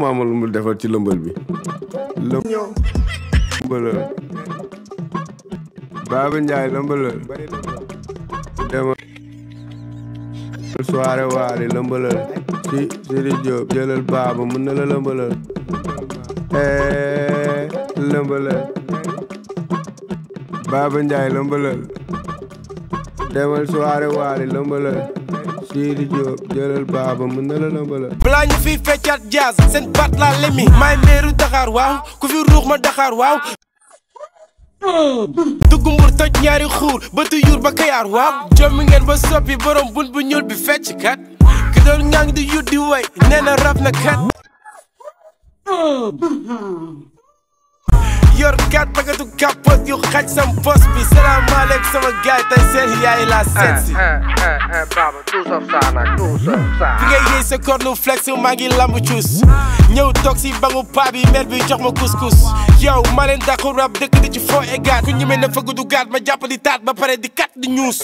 maama lu mu defar ci lëmbal bi lëmbalal Baba Ndiaye lëmbalal demal soirée waari lëmbalal si Sidi Diop jëlal Baba mën na la lëmbalal lëmbalal Baba Ndiaye lëmbalal demal soirée waari lëmbalal Sidi Diop jëlal Baba mën na la lëmbalal balaa ñu fi feccaat jazz seen baat laa lemi may meeru Dakar waaw ku fi ruux ma Dakar waaw dugg Mbour toj ñaari xuur bëtu yuur ba Kayaar waaw jommi ngeen ba soppi borom bun bu ñuul bi fecc kat ki doon ñang di yut di way nee na rap na kat yor kat bagatu kapot yu xaj sam post bi salaamaaleykum sama gaay tey seen yaay la seetsi Baba tout sauf ça nag tout sauf ça bi ngay yëy sa kornu flex maa ngi lamb cuus ñëw toog si bangu paa bi mer bi jox ma couscous yow ma leen dàqu rap dëkk di ci foo egaat ku ñemee na fëgg du gaat ma jàpp di taat ba pare di kat di ñuus